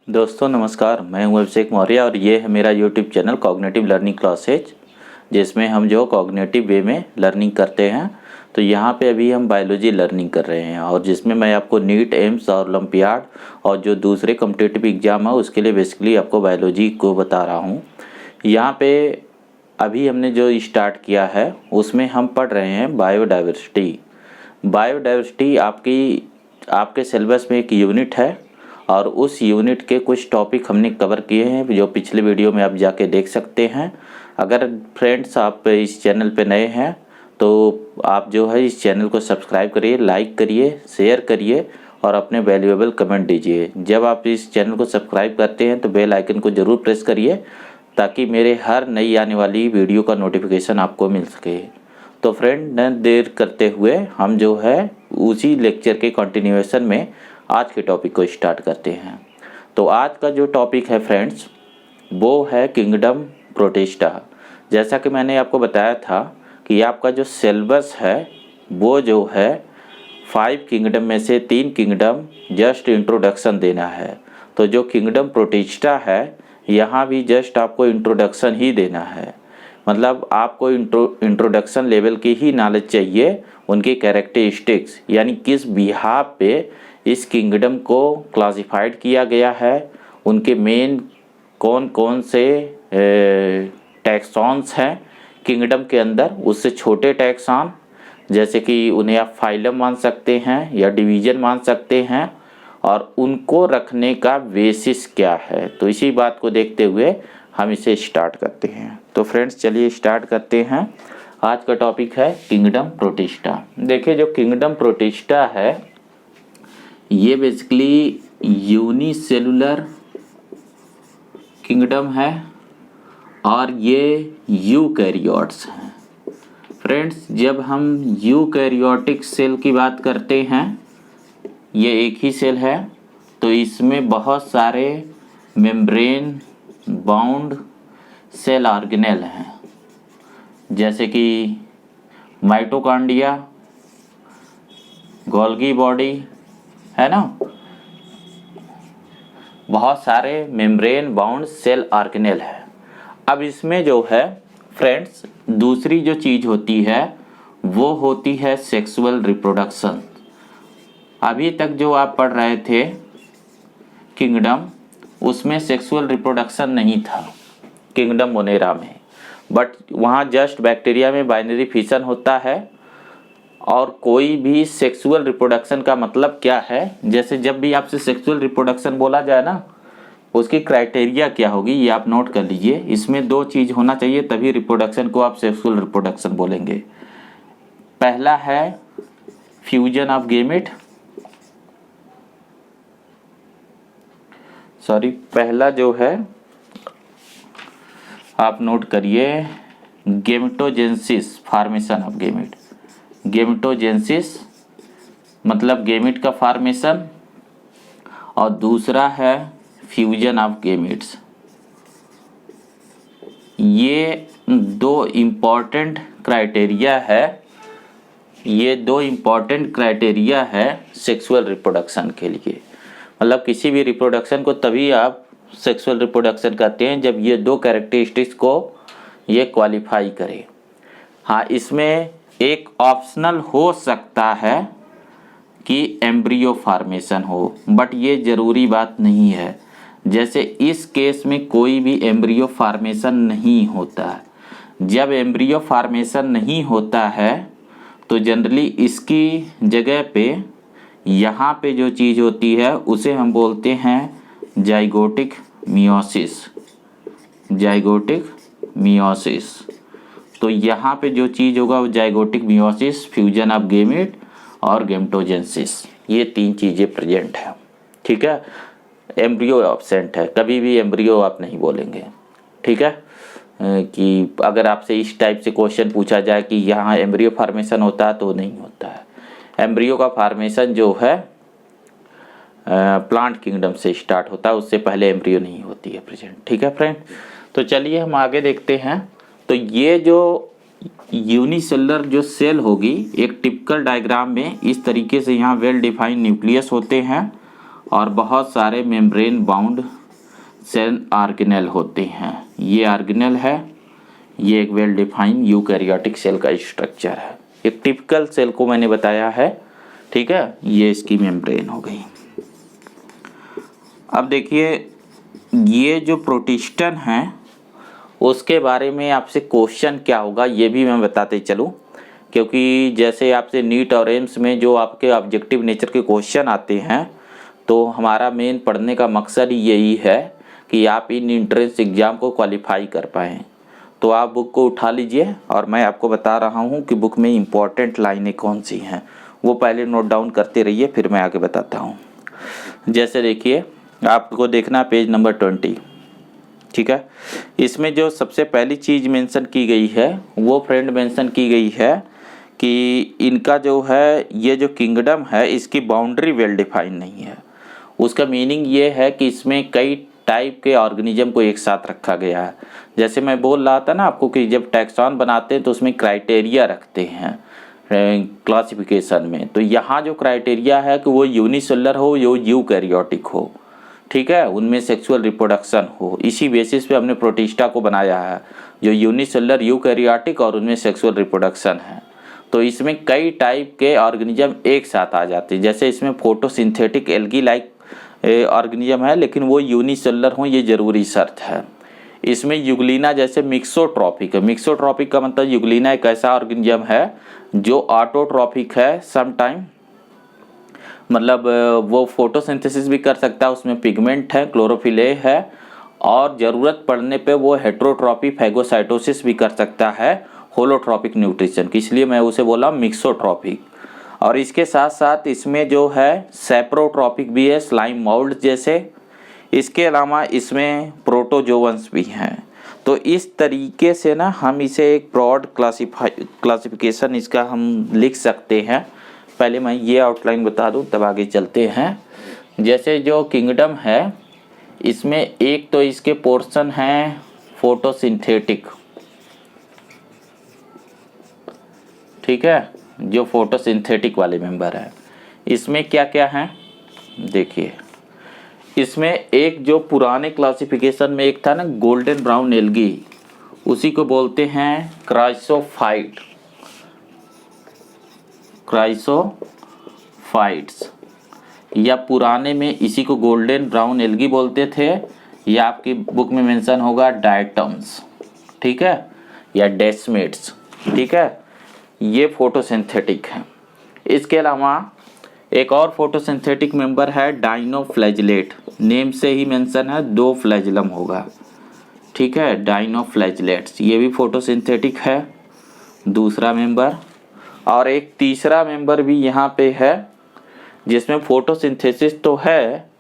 दोस्तों नमस्कार, मैं हूं अभिषेक मौर्य और ये है मेरा YouTube channel cognitive learning classes, जिसमें हम जो कॉग्निटिव वे में लर्निंग करते हैं। तो यहाँ पे अभी हम बायोलॉजी लर्निंग कर रहे हैं और जिसमें मैं आपको नीट, एम्स और ओलंपियाड और जो दूसरे कॉम्पिटिटिव एग्ज़ाम है उसके लिए बेसिकली आपको बायोलॉजी को बता रहा हूँ। यहाँ पे अभी हमने जो स्टार्ट किया है उसमें हम पढ़ रहे हैं बायोडाइवर्सिटी। बायोडाइवर्सिटी आपके सिलेबस में एक यूनिट है और उस यूनिट के कुछ टॉपिक हमने कवर किए हैं जो पिछले वीडियो में आप जाके देख सकते हैं। अगर फ्रेंड्स आप इस चैनल पे नए हैं तो आप जो है इस चैनल को सब्सक्राइब करिए, लाइक करिए, शेयर करिए और अपने वैल्यूएबल कमेंट दीजिए। जब आप इस चैनल को सब्सक्राइब करते हैं तो बेल आइकन को ज़रूर प्रेस करिए ताकि मेरे हर नई आने वाली वीडियो का नोटिफिकेशन आपको मिल सके। तो फ्रेंड, न देर करते हुए हम जो है उसी लेक्चर के कंटिन्यूएशन में आज के टॉपिक को स्टार्ट करते हैं। तो आज का जो टॉपिक है फ्रेंड्स वो है किंगडम प्रोटिस्टा। जैसा कि मैंने आपको बताया था कि आपका जो सिलेबस है वो जो है 5 किंगडम में से 3 किंगडम जस्ट इंट्रोडक्शन देना है। तो जो किंगडम प्रोटिस्टा है यहाँ भी जस्ट आपको इंट्रोडक्शन ही देना है, मतलब आपको इंट्रोडक्शन लेवल की ही नॉलेज चाहिए, उनकी कैरेक्टरिस्टिक्स यानी किस बिहाफ पे इस किंगडम को क्लासिफाइड किया गया है, उनके मेन कौन कौन से टैक्सॉन्स हैं किंगडम के अंदर, उससे छोटे टैक्सॉन जैसे कि उन्हें आप फाइलम मान सकते हैं या डिवीज़न मान सकते हैं, और उनको रखने का बेसिस क्या है। तो इसी बात को देखते हुए हम इसे स्टार्ट करते हैं। तो फ्रेंड्स चलिए स्टार्ट करते हैं। आज का टॉपिक है किंगडम प्रोटिस्टा। देखिए जो किंगडम प्रोटिस्टा है ये बेसिकली यूनिसेलुलर किंगडम है और ये यूकैरियोट्स हैं। फ्रेंड्स जब हम यूकैरियोटिक सेल की बात करते हैं, ये एक ही सेल है तो इसमें बहुत सारे मेम्ब्रेन बाउंड सेल ऑर्गेनेल हैं, जैसे कि माइटोकॉन्ड्रिया, गोल्गी बॉडी है ना, बहुत सारे मेम्ब्रेन बाउंड सेल ऑर्गेनेल है। अब इसमें जो है फ्रेंड्स दूसरी जो चीज़ होती है वो होती है सेक्सुअल रिप्रोडक्शन। अभी तक जो आप पढ़ रहे थे किंगडम, उसमें सेक्सुअल रिप्रोडक्शन नहीं था किंगडम मोनेरा में, बट वहाँ जस्ट बैक्टीरिया में बाइनरी फिशन होता है। और कोई भी सेक्सुअल रिप्रोडक्शन का मतलब क्या है, जैसे जब भी आपसे सेक्सुअल रिप्रोडक्शन बोला जाए ना, उसकी क्राइटेरिया क्या होगी ये आप नोट कर लीजिए। इसमें 2 चीज़ होना चाहिए तभी रिप्रोडक्शन को आप सेक्सुअल रिप्रोडक्शन बोलेंगे। पहला है फ्यूजन ऑफ गेमेट, पहला जो है आप नोट करिए gametogenesis, formation of gamete. Gametogenesis मतलब गेमेट का फॉर्मेशन, और दूसरा है फ्यूजन ऑफ गेमेट्स। ये 2 इम्पॉर्टेंट क्राइटेरिया है, ये 2 इम्पॉर्टेंट क्राइटेरिया है सेक्सुअल रिप्रोडक्शन के लिए। मतलब किसी भी रिप्रोडक्शन को तभी आप सेक्सुअल रिप्रोडक्शन कहते हैं जब ये 2 कैरेक्टरिस्टिक्स को ये क्वालिफाई करे। हाँ, इसमें एक ऑप्शनल हो सकता है कि एम्ब्रियो फॉर्मेशन हो, बट ये ज़रूरी बात नहीं है। जैसे इस केस में कोई भी एम्ब्रियो फॉर्मेशन नहीं होता है। जब एम्ब्रियो फॉर्मेशन नहीं होता है तो जनरली इसकी जगह पे यहाँ पे जो चीज़ होती है उसे हम बोलते हैं जाइगोटिक मियोसिस। जाइगोटिक मियोसिस, तो यहाँ पे जो चीज़ होगा वो zygotic meiosis, fusion of gamete और गेमेटोजेनेसिस, ये 3 चीज़ें प्रेजेंट है। ठीक है, एम्ब्रियो एब्सेंट है, कभी भी एम्ब्रियो आप नहीं बोलेंगे। ठीक है, कि अगर आपसे इस टाइप से क्वेश्चन पूछा जाए कि यहाँ एम्ब्रियो फॉर्मेशन होता है तो नहीं होता है। एम्ब्रियो का फॉर्मेशन जो है प्लांट किंगडम से स्टार्ट होता है, उससे पहले एम्ब्रियो नहीं होती है प्रेजेंट। ठीक है फ्रेंड, तो चलिए हम आगे देखते हैं। तो ये जो यूनिसेलुलर जो सेल होगी एक टिपिकल डायग्राम में इस तरीके से यहाँ वेल डिफाइंड न्यूक्लियस होते हैं और बहुत सारे मेम्ब्रेन बाउंड सेल ऑर्गेनेल होते हैं। ये ऑर्गेनेल है, ये एक वेल डिफाइंड यूकैरियोटिक सेल का स्ट्रक्चर है। एक टिपिकल सेल को मैंने बताया है, ठीक है। ये इसकी मेम्ब्रेन हो गई। अब देखिए, ये जो प्रोटिस्टन है उसके बारे में आपसे क्वेश्चन क्या होगा ये भी मैं बताते चलूँ, क्योंकि जैसे आपसे नीट और एम्स में जो आपके ऑब्जेक्टिव नेचर के क्वेश्चन आते हैं, तो हमारा मेन पढ़ने का मकसद यही है कि आप इन एंट्रेंस एग्ज़ाम को क्वालिफाई कर पाएँ। तो आप बुक को उठा लीजिए और मैं आपको बता रहा हूँ कि बुक में इम्पॉर्टेंट लाइनें कौन सी हैं, वो पहले नोट डाउन करते रहिए, फिर मैं आगे बताता हूँ। जैसे देखिए, आपको देखना पेज नंबर 20, ठीक है। इसमें जो सबसे पहली चीज़ मेंशन की गई है वो फ्रेंड मेंशन की गई है कि इनका जो है ये जो किंगडम है इसकी बाउंड्री वेल डिफाइन नहीं है। उसका मीनिंग ये है कि इसमें कई टाइप के ऑर्गेनिज्म को एक साथ रखा गया है। जैसे मैं बोल रहा था ना आपको कि जब टैक्सॉन बनाते हैं तो उसमें क्राइटेरिया रखते हैं क्लासिफिकेशन में, तो यहाँ जो क्राइटेरिया है कि वो यूनिसेलुलर हो, यूकैरियोटिक हो, ठीक है, उनमें सेक्सुअल रिप्रोडक्शन हो। इसी बेसिस पे हमने प्रोटिस्टा को बनाया है, जो यूनिसेलुलर यूकैरियोटिक और उनमें सेक्सुअल रिप्रोडक्शन है। तो इसमें कई टाइप के ऑर्गेनिज्म एक साथ आ जाते हैं। जैसे इसमें फोटोसिंथेटिक एल्गी लाइक ऑर्गेनिज्म है, लेकिन वो यूनिसेलुलर हो, ये जरूरी शर्त है। इसमें यूग्लिना जैसे मिक्सोट्रॉपिक है। मिक्सोट्रॉपिक का मतलब यूग्लिना एक ऐसा ऑर्गेनिज्म है जो ऑटोट्रॉपिक है समटाइम, मतलब वो फोटोसिंथेसिस भी कर सकता है, उसमें पिगमेंट है, क्लोरोफिल ए है, और ज़रूरत पड़ने पे वो हेट्रोट्रॉपी फैगोसाइटोसिस भी कर सकता है होलोट्रॉपिक न्यूट्रिशन की, इसलिए मैं उसे बोला मिक्सोट्रॉपिक। और इसके साथ साथ इसमें जो है सेप्रोट्रॉपिक भी है, स्लाइम मोल्ड जैसे। इसके अलावा इसमें प्रोटोजोवंस भी हैं। तो इस तरीके से ना हम इसे एक ब्रॉड क्लासिफिकेशन इसका हम लिख सकते हैं। पहले मैं ये आउटलाइन बता दूं तब आगे चलते हैं। जैसे जो किंगडम है इसमें एक तो इसके पोर्शन हैं फोटोसिंथेटिक, ठीक है, जो फोटोसिंथेटिक वाले मेंबर है। इसमें क्या क्या हैं देखिए, इसमें एक जो पुराने क्लासिफिकेशन में एक था ना गोल्डन ब्राउन एल्गी, उसी को बोलते हैं क्राइसोफाइट्स, या पुराने में इसी को गोल्डन ब्राउन एल्गी बोलते थे, या आपकी बुक में मेंशन होगा डायटम्स, ठीक है, या डेस्मेट्स, ठीक है। ये फोटोसिंथेटिक है। इसके अलावा एक और फोटोसिंथेटिक मेंबर है डाइनोफ्लैजिलेट, नेम से ही मेंशन है, 2 फ्लैजिलम होगा, ठीक है, डाइनोफ्लैजिलेट्स, ये भी फोटोसिंथेटिक है, दूसरा मेंबर। और एक तीसरा मेंबर भी यहाँ पे है जिसमें फोटोसिंथेसिस तो है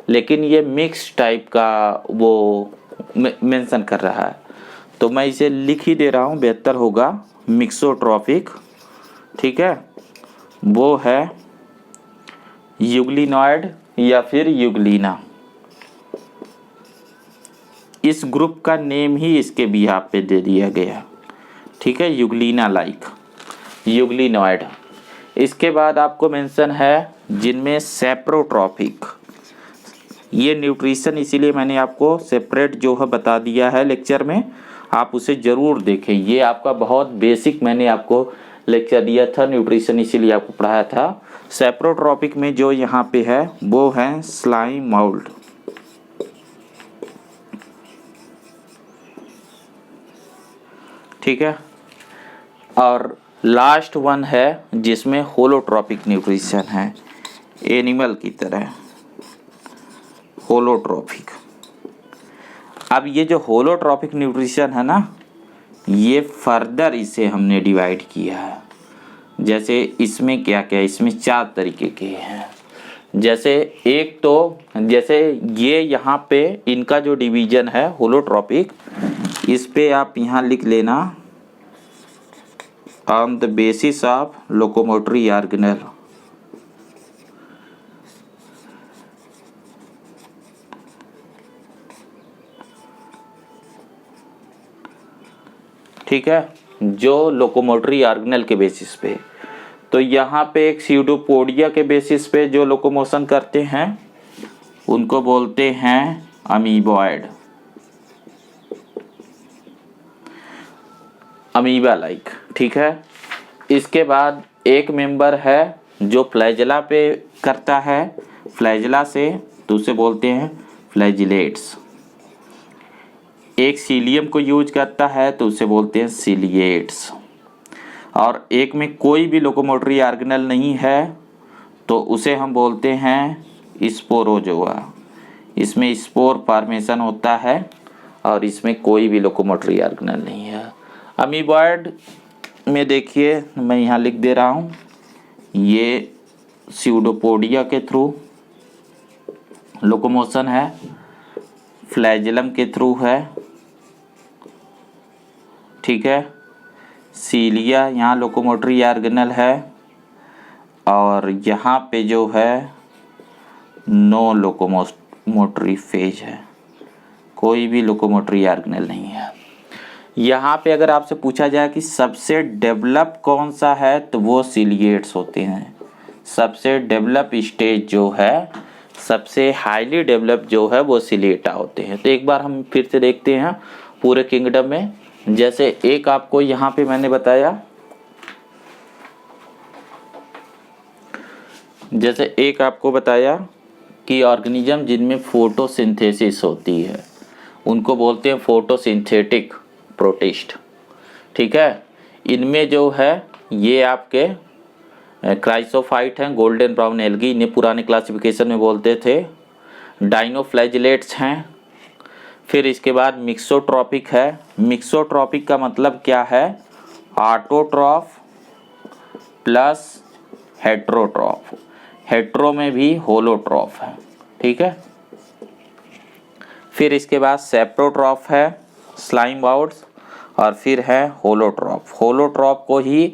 लेकिन ये मिक्स टाइप का वो मेंशन कर रहा है, तो मैं इसे लिख ही दे रहा हूँ, बेहतर होगा, मिक्सोट्रॉपिक, ठीक है, वो है यूग्लिनॉइड या फिर यूग्लिना। इस ग्रुप का नेम ही इसके बिहाफ पे दे दिया गया, ठीक है, यूग्लिना लाइक, यूग्लिनॉइड। इसके बाद आपको मेंशन है जिनमें सेप्रोट्रॉपिक, ये न्यूट्रिशन इसीलिए मैंने आपको सेपरेट जो है बता दिया है लेक्चर में, आप उसे ज़रूर देखें। ये आपका बहुत बेसिक मैंने आपको लेक्चर दिया था, न्यूट्रिशन इसीलिए आपको पढ़ाया था। सेप्रोट्रॉपिक में जो यहाँ पे है वो है स्लाइम मोल्ड, ठीक है। और लास्ट वन है जिसमें होलोट्रॉपिक न्यूट्रिशन है, एनिमल की तरह होलोट्रॉपिक। अब ये जो होलोट्रॉपिक न्यूट्रिशन है ना, ये फर्दर इसे हमने डिवाइड किया है। जैसे इसमें क्या क्या, इसमें 4 तरीके के हैं। जैसे एक तो जैसे ये यहाँ पे इनका जो डिवीजन है होलोट्रॉपिक, इस पे आप यहाँ लिख लेना on the basis of locomotory organelle, ठीक है, जो लोकोमोटरी ऑर्गेनेल के बेसिस पे। तो यहाँ पे एक स्यूडोपोडिया के बेसिस पे जो लोकोमोशन करते हैं, उनको बोलते हैं अमीबॉयड, अमीबा लाइक। ठीक है। इसके बाद एक मेंबर है जो फ्लैजेला पे करता है, फ्लैजेला से, तो उसे बोलते हैं फ्लैजिलेट्स। एक सीलियम को यूज करता है तो उसे बोलते हैं सीलिएट्स। और एक में कोई भी लोकोमोटरी ऑर्गेनल नहीं है तो उसे हम बोलते हैं स्पोरोजोआ। इसमें स्पोर फॉर्मेशन होता है और इसमें कोई भी लोकोमोटरी ऑर्गेनल नहीं है। अमीबॉयड में देखिए, मैं यहाँ लिख दे रहा हूँ, ये स्यूडोपोडिया के थ्रू लोकोमोशन है, फ्लैजेलम के थ्रू है। ठीक है। सीलिया यहाँ लोकोमोटरी ऑर्गेनल है और यहाँ पे जो है नो लोकोमोटरी फेज है, कोई भी लोकोमोटरी ऑर्गेनल नहीं है। यहाँ पे अगर आपसे पूछा जाए कि सबसे डेवलप कौन सा है तो वो सीलिएट्स होते हैं। सबसे डेवलप स्टेज जो है, सबसे हाईली डेवलप जो है वो सीलिएटा होते हैं। तो एक बार हम फिर से देखते हैं पूरे किंगडम में। जैसे एक आपको यहाँ पे मैंने बताया, जैसे एक आपको बताया कि ऑर्गेनिज्म जिनमें फोटोसिंथेसिस होती है उनको बोलते हैं फोटोसिंथेटिक प्रोटिस्ट। ठीक है। इनमें जो है ये आपके क्राइसोफाइट हैं, गोल्डन ब्राउन एल्गी, इन्हें पुराने क्लासिफिकेशन में बोलते थे। डाइनोफ्लैजिलेट्स हैं। फिर इसके बाद मिक्सोट्रॉपिक है। मिक्सोट्रॉपिक का मतलब क्या है? Autotroph plus heterotroph. हेट्रो में भी होलोट्रॉफ है। ठीक है। फिर इसके बाद सेप्रोट्रॉफ है, स्लाइम बाउड्स, और फिर है होलोट्रॉफ। होलोट्रॉफ को ही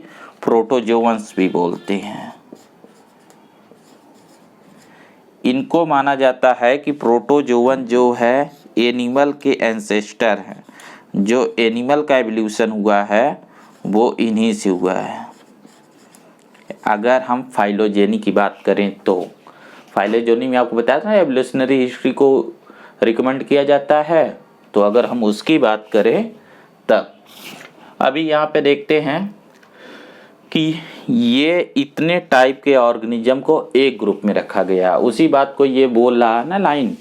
प्रोटोजोवंस भी बोलते हैं। इनको माना जाता है कि प्रोटोजोवन जो है एनिमल के एंसेस्टर हैं। जो एनिमल का एवोल्यूशन हुआ है वो इन्हीं से हुआ है। अगर हम फाइलोजेनी की बात करें तो फाइलोजेनी में आपको बताया था एवोल्यूशनरी हिस्ट्री को रिकमेंड किया जाता है, तो अगर हम उसकी बात करें तब अभी यहाँ पे देखते हैं कि ये इतने टाइप के ऑर्गेनिज्म को एक ग्रुप में रखा गया। उसी बात को ये बोल रहा है ना लाइन,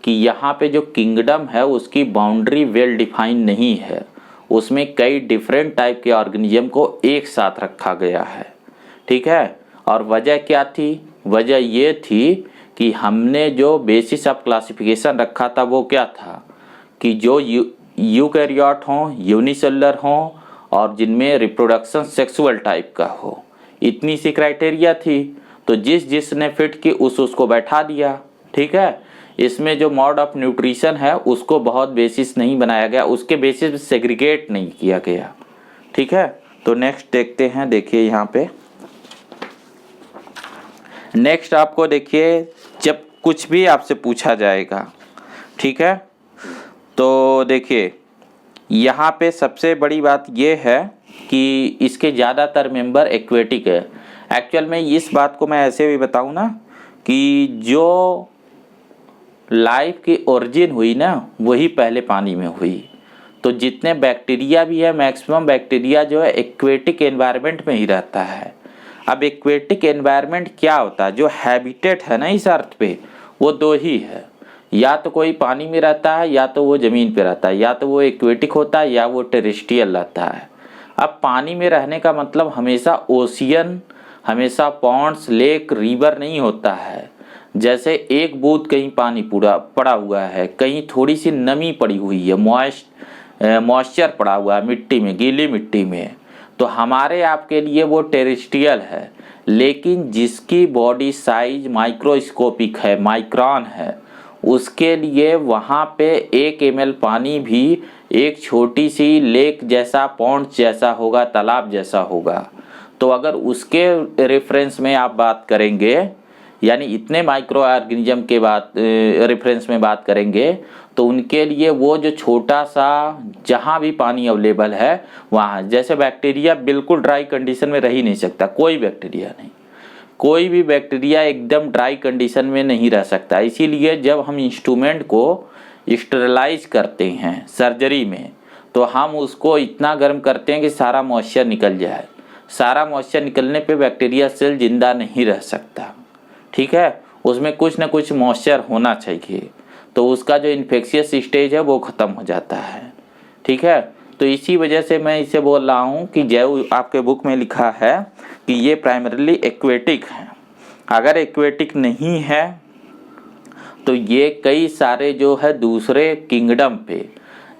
कि यहाँ पे जो किंगडम है उसकी बाउंड्री वेल डिफाइन नहीं है, उसमें कई डिफरेंट टाइप के ऑर्गेनिज्म को एक साथ रखा गया है। ठीक है। और वजह क्या थी? वजह ये थी कि हमने जो बेसिस ऑफ क्लासिफिकेशन रखा था वो क्या था कि जो यूकैरियोट हों, यूनिसेलुलर हों और जिनमें रिप्रोडक्शन सेक्सुअल टाइप का हो, इतनी सी क्राइटेरिया थी। तो जिसने फिट की उसको बैठा दिया। ठीक है। इसमें जो मोड ऑफ न्यूट्रिशन है उसको बहुत बेसिस नहीं बनाया गया, उसके बेसिस पे सेग्रीगेट नहीं किया गया। ठीक है। तो नेक्स्ट देखते हैं। देखिए यहाँ पे नेक्स्ट आपको देखिए, जब कुछ भी आपसे पूछा जाएगा, ठीक है, तो देखिए यहाँ पे सबसे बड़ी बात ये है कि इसके ज़्यादातर मेंबर एक्वेटिक है। एक्चुअल में इस बात को मैं ऐसे भी बताऊँ ना कि जो लाइफ की ओरिजिन हुई ना वही पहले पानी में हुई। तो जितने बैक्टीरिया भी है, मैक्सिमम बैक्टीरिया जो है एक्वेटिक एनवायरनमेंट में ही रहता है। अब एक्वेटिक एनवायरनमेंट क्या होता है? जो हैबिटेट है ना इस अर्थ पे, वो दो ही है, या तो कोई पानी में रहता है या तो वो ज़मीन पे रहता है, या तो वो एक्वेटिक होता है या वो टेरेस्ट्रियल रहता है। अब पानी में रहने का मतलब हमेशा ओशियन, हमेशा पॉन्ड्स, लेक, रिवर नहीं होता है। जैसे एक बूंद कहीं पानी पूरा पड़ा हुआ है, कहीं थोड़ी सी नमी पड़ी हुई है, मॉइस्चर पड़ा हुआ है मिट्टी में, गीली मिट्टी में, तो हमारे आपके लिए वो टेरेस्ट्रियल है। लेकिन जिसकी बॉडी साइज माइक्रोस्कोपिक है, माइक्रॉन है, उसके लिए वहाँ पे 1 ml पानी भी एक छोटी सी लेक जैसा, पॉन्ड जैसा होगा, तालाब जैसा होगा। तो अगर उसके रेफरेंस में आप बात करेंगे, यानी इतने माइक्रो ऑर्गेनिज्म के बात रेफरेंस में बात करेंगे, तो उनके लिए वो जो छोटा सा जहाँ भी पानी अवेलेबल है वहाँ, जैसे बैक्टीरिया बिल्कुल ड्राई कंडीशन में रह ही नहीं सकता, कोई बैक्टीरिया नहीं, कोई भी बैक्टीरिया एकदम ड्राई कंडीशन में नहीं रह सकता। इसीलिए जब हम इंस्ट्रूमेंट को स्टरलाइज करते हैं सर्जरी में, तो हम उसको इतना गर्म करते हैं कि सारा मॉइस्चर निकल जाए। सारा मॉइस्चर निकलने पे बैक्टीरिया सेल जिंदा नहीं रह सकता, ठीक है। उसमें कुछ ना कुछ मॉइस्चर होना चाहिए, तो उसका जो इन्फेक्शियस स्टेज है वो ख़त्म हो जाता है, ठीक है। तो इसी वजह से मैं इसे बोल रहा हूँ कि जैव आपके बुक में लिखा है कि ये प्राइमरीली एक्वेटिक है। अगर एक्वेटिक नहीं है तो ये कई सारे जो है दूसरे किंगडम पे,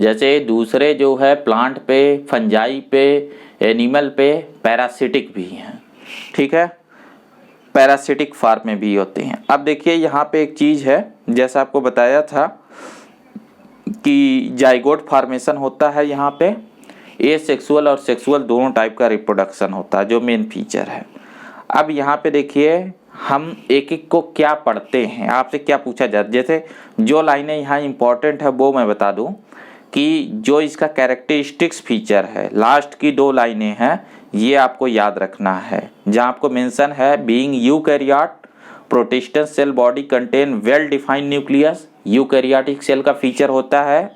जैसे दूसरे जो है प्लांट पे, फंजाई पे, एनिमल पे पैरासिटिक भी हैं, ठीक है। पैरासिटिक फॉर्म में भी होते हैं। अब देखिए यहाँ पे एक चीज़ है, जैसा आपको बताया था कि जाइगोट फॉर्मेशन होता है। यहाँ पे ए सेक्सुअल और सेक्सुअल दोनों टाइप का रिप्रोडक्शन होता है, जो मेन फीचर है। अब यहाँ पे देखिए हम एक एक को क्या पढ़ते हैं, आपसे क्या पूछा जाता है। जैसे जो लाइनें यहाँ इंपॉर्टेंट है वो मैं बता दूँ कि जो इसका कैरेक्टरिस्टिक्स फीचर है, लास्ट की 2 लाइनें हैं, ये आपको याद रखना है। जहाँ आपको मेंशन है being eukaryote protistan cell body contain well defined nucleus. Eukaryotic cell का फीचर होता है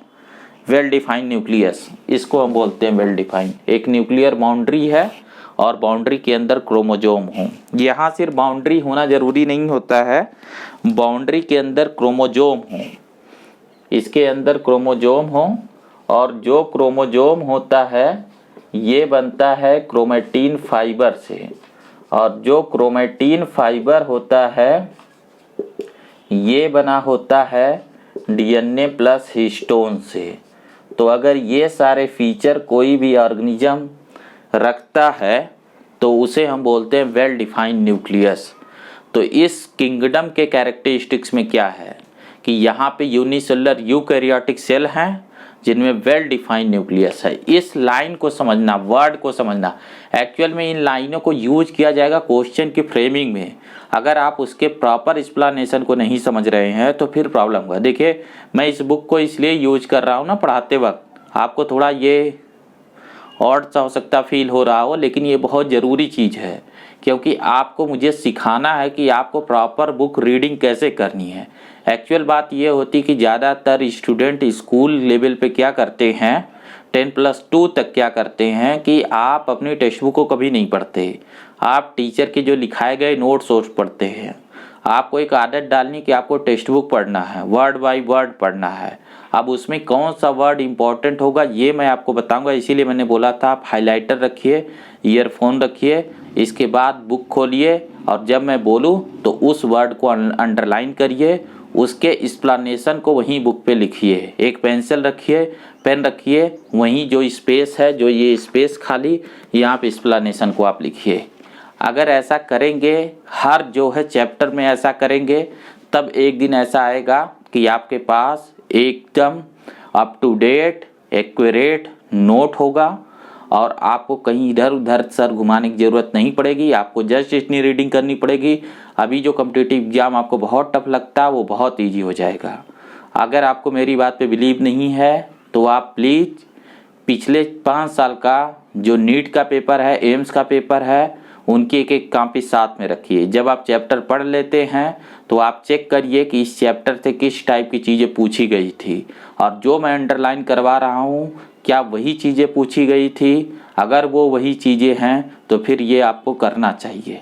वेल डिफाइंड न्यूक्लियस, इसको हम बोलते हैं वेल डिफाइंड। एक न्यूक्लियर बाउंड्री है और बाउंड्री के अंदर क्रोमोजोम हो। यहाँ सिर्फ बाउंड्री होना जरूरी नहीं होता है, बाउंड्री के अंदर क्रोमोजोम हो, इसके अंदर क्रोमोजोम हो, और जो क्रोमोजोम होता है ये बनता है क्रोमेटिन फाइबर से, और जो क्रोमेटिन फाइबर होता है ये बना होता है डीएनए प्लस हिस्टोन से। तो अगर ये सारे फीचर कोई भी ऑर्गेनिज्म रखता है तो उसे हम बोलते हैं वेल डिफाइंड न्यूक्लियस। तो इस किंगडम के कैरेक्टरिस्टिक्स में क्या है कि यहाँ पे यूनिसेलुलर यूकैरियोटिक सेल हैं जिनमें वेल डिफाइंड न्यूक्लियस है। इस लाइन को समझना, वर्ड को समझना। एक्चुअल में इन लाइनों को यूज किया जाएगा क्वेश्चन की फ्रेमिंग में। अगर आप उसके प्रॉपर एक्सप्लेनेशन को नहीं समझ रहे हैं तो फिर प्रॉब्लम होगा। देखिए मैं इस बुक को इसलिए यूज कर रहा हूँ ना पढ़ाते वक्त, आपको थोड़ा ये ऑड सा हो सकता फील हो रहा हो, लेकिन ये बहुत ज़रूरी चीज़ है, क्योंकि आपको मुझे सिखाना है कि आपको प्रॉपर बुक रीडिंग कैसे करनी है। एक्चुअल बात ये होती कि ज़्यादातर स्टूडेंट स्कूल लेवल पे क्या करते हैं, 10+2 तक क्या करते हैं कि आप अपनी टेक्स्ट बुक को कभी नहीं पढ़ते, आप टीचर के जो लिखाए गए नोट्स पढ़ते हैं। आपको एक आदत डालनी कि आपको टेक्स्ट बुक पढ़ना है, वर्ड बाय वर्ड पढ़ना है। अब उसमें कौन सा वर्ड इंपॉर्टेंट होगा ये मैं आपको बताऊंगा, इसीलिए मैंने बोला था आप हाइलाइटर रखिए, ईयरफोन रखिए, इसके बाद बुक खोलिए और जब मैं बोलूँ तो उस वर्ड को अंडरलाइन करिए, उसके एक्सप्लेनेशन को वहीं बुक पे लिखिए। एक पेंसिल रखिए, पेन रखिए, वहीं जो स्पेस है, जो ये स्पेस खाली, यहाँ पे एक्सप्लेनेशन को आप लिखिए। अगर ऐसा करेंगे, हर जो है चैप्टर में ऐसा करेंगे, तब एक दिन ऐसा आएगा कि आपके पास एकदम up to date accurate note होगा और आपको कहीं इधर उधर सर घुमाने की ज़रूरत नहीं पड़ेगी। आपको जस्ट इतनी रीडिंग करनी पड़ेगी। अभी जो कॉम्पिटिटिव एग्जाम आपको बहुत टफ लगता है वो बहुत ईजी हो जाएगा। अगर आपको मेरी बात पे बिलीव नहीं है तो आप प्लीज़ पिछले 5 साल का जो नीट का पेपर है, एम्स का पेपर है, उनकी एक एक कॉपी साथ में रखिए। जब आप चैप्टर पढ़ लेते हैं तो आप चेक करिए कि इस चैप्टर से किस टाइप की चीज़ें पूछी गई थी और जो मैं अंडरलाइन करवा रहा हूँ क्या वही चीज़ें पूछी गई थी। अगर वो वही चीज़ें हैं तो फिर ये आपको करना चाहिए।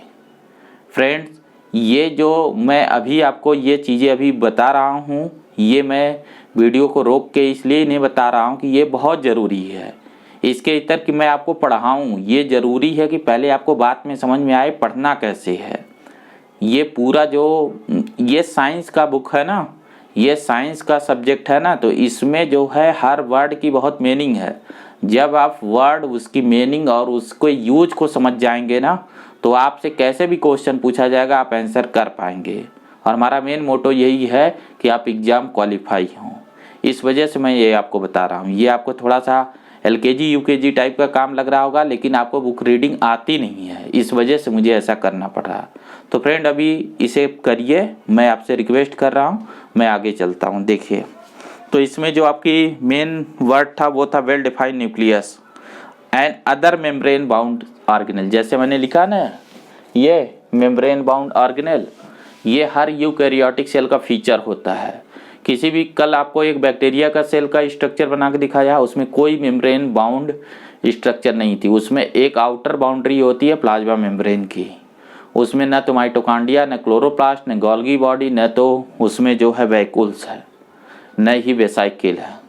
फ्रेंड्स, ये जो मैं अभी आपको ये चीज़ें अभी बता रहा हूँ, ये मैं वीडियो को रोक के इसलिए नहीं बता रहा हूँ कि ये बहुत ज़रूरी है। इसके इतर कि मैं आपको पढ़ाऊँ, ये ज़रूरी है कि पहले आपको बात में समझ में आए पढ़ना कैसे है। ये पूरा जो ये साइंस का बुक है ना, ये साइंस का सब्जेक्ट है ना, तो इसमें जो है हर वर्ड की बहुत मीनिंग है। जब आप वर्ड, उसकी मीनिंग और उसको यूज को समझ जाएंगे ना, तो आपसे कैसे भी क्वेश्चन पूछा जाएगा आप आंसर कर पाएंगे। और हमारा मेन मोटो यही है कि आप एग्ज़ाम क्वालिफाई हों। इस वजह से मैं ये आपको बता रहा हूँ। ये आपको थोड़ा सा LKG UKG टाइप का काम लग रहा होगा, लेकिन आपको बुक रीडिंग आती नहीं है, इस वजह से मुझे ऐसा करना पड़ रहा। तो फ्रेंड अभी इसे करिए, मैं आपसे रिक्वेस्ट कर रहा हूँ। मैं आगे चलता हूँ। देखिए तो इसमें जो आपकी मेन वर्ड था वो था well defined nucleus and other membrane bound organelle. जैसे मैंने लिखा ना, ये मेम्ब्रेन बाउंड ऑर्गेनेल, ये हर यूकैरियोटिक सेल का फीचर होता है। किसी भी, कल आपको एक बैक्टीरिया का सेल का स्ट्रक्चर बना के दिखाया, उसमें कोई मेम्ब्रेन बाउंड स्ट्रक्चर नहीं थी, उसमें एक आउटर बाउंड्री होती है प्लाज्मा मेम्ब्रेन की, उसमें न तो माइटोकॉन्ड्रिया, न क्लोरोप्लास्ट, न गोल्गी बॉडी, न तो उसमें जो है वैक्यूल्स है, न ही वेसाइकिल है,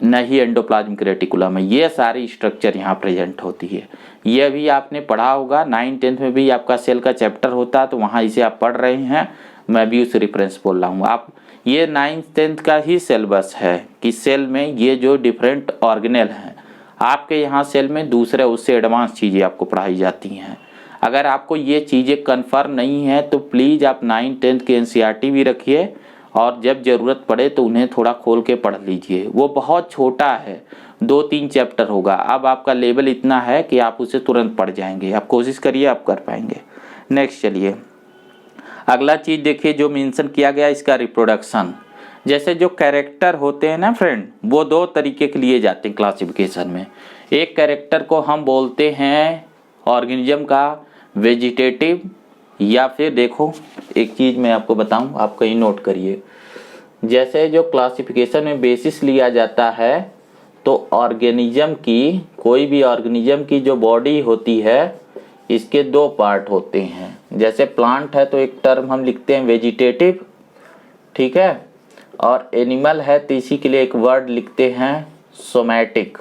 न ही एंडोप्लाज्मिक रेटिकुलम है। ये सारी स्ट्रक्चर यहाँ प्रेजेंट होती है। ये भी आपने पढ़ा होगा, 9th-10th में भी आपका सेल का चैप्टर होता है, तो वहाँ इसे आप पढ़ रहे हैं, मैं भी उस रेफरेंस बोल रहा हूँ। आप ये 9th-10th का ही सिलेबस है कि सेल में ये जो डिफरेंट ऑर्गेनेल हैं, आपके यहाँ सेल में दूसरे उससे एडवांस चीज़ें आपको पढ़ाई जाती हैं। अगर आपको ये चीज़ें कन्फर्म नहीं है तो प्लीज़ आप 9th-10th के NCERT भी रखिए, और जब ज़रूरत पड़े तो उन्हें थोड़ा खोल के पढ़ लीजिए। वो बहुत छोटा है, 2-3 चैप्टर होगा। अब आपका लेवल इतना है कि आप उसे तुरंत पढ़ जाएंगे। आप कोशिश करिए, आप कर पाएंगे। नेक्स्ट चलिए, अगला चीज़ देखिए जो मेंशन किया गया, इसका रिप्रोडक्शन। जैसे जो कैरेक्टर होते हैं ना फ्रेंड, वो 2 तरीके के लिए जाते हैं क्लासिफिकेशन में। एक कैरेक्टर को हम बोलते हैं ऑर्गेनिज्म का वेजिटेटिव, या फिर देखो एक चीज़ मैं आपको बताऊं, आप कहीं नोट करिए। जैसे जो क्लासिफिकेशन में बेसिस लिया जाता है, तो ऑर्गेनिज्म की, कोई भी ऑर्गेनिज्म की जो बॉडी होती है, इसके 2 पार्ट होते हैं। जैसे प्लांट है तो एक टर्म हम लिखते हैं वेजिटेटिव, ठीक है, और एनिमल है तो इसी के लिए एक वर्ड लिखते हैं सोमैटिक,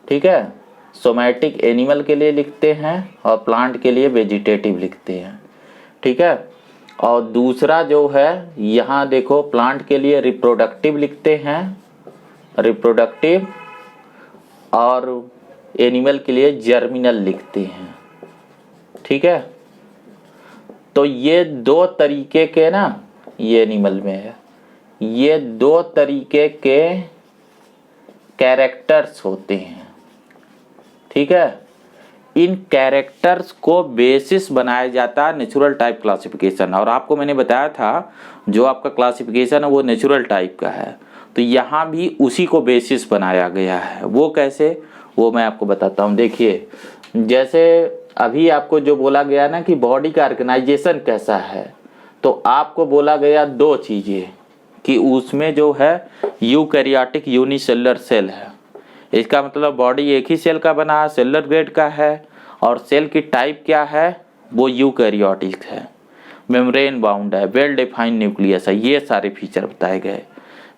ठीक है। सोमैटिक एनिमल के लिए लिखते हैं और प्लांट के लिए वेजिटेटिव लिखते हैं, ठीक है। और दूसरा जो है, यहाँ देखो प्लांट के लिए रिप्रोडक्टिव लिखते हैं, रिप्रोडक्टिव, और एनिमल के लिए जर्मिनल लिखते हैं, ठीक है। तो ये 2 तरीके के ना, ये एनिमल में है, ये 2 तरीके के कैरेक्टर्स होते हैं, ठीक है। इन कैरेक्टर्स को बेसिस बनाया जाता है नेचुरल टाइप क्लासिफिकेशन। और आपको मैंने बताया था जो आपका क्लासिफिकेशन है वो नेचुरल टाइप का है, तो यहाँ भी उसी को बेसिस बनाया गया है। वो कैसे, वो मैं आपको बताता हूँ। देखिए, जैसे अभी आपको जो बोला गया ना कि बॉडी का ऑर्गेनाइजेशन कैसा है, तो आपको बोला गया 2 चीज़ें कि उसमें जो है यूकैरियोटिक यूनिसेलुलर सेल है। इसका मतलब बॉडी एक ही सेल का बना है, सेलुलर ग्रेड का है, और सेल की टाइप क्या है, वो यूकैरियोटिक है, मेम्ब्रेन बाउंड है, वेल डिफाइंड न्यूक्लियस है, ये सारे फीचर बताए गए।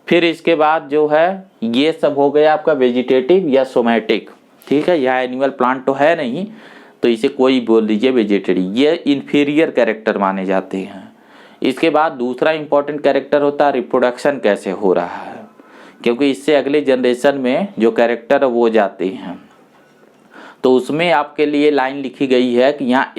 फिर इसके बाद जो है, ये सब हो गया आपका वेजिटेटिव या सोमैटिक, ठीक है। यह एनिमल प्लांट तो है नहीं, तो इसे कोई बोल दीजिए वेजिटेटिव। ये इन्फीरियर कैरेक्टर माने जाते हैं। इसके बाद दूसरा इंपॉर्टेंट कैरेक्टर होता है रिप्रोडक्शन कैसे हो रहा है, क्योंकि इससे अगले जनरेशन में जो कैरेक्टर वो जाते हैं। तो उसमें आपके लिए लाइन लिखी गई है कि यहाँ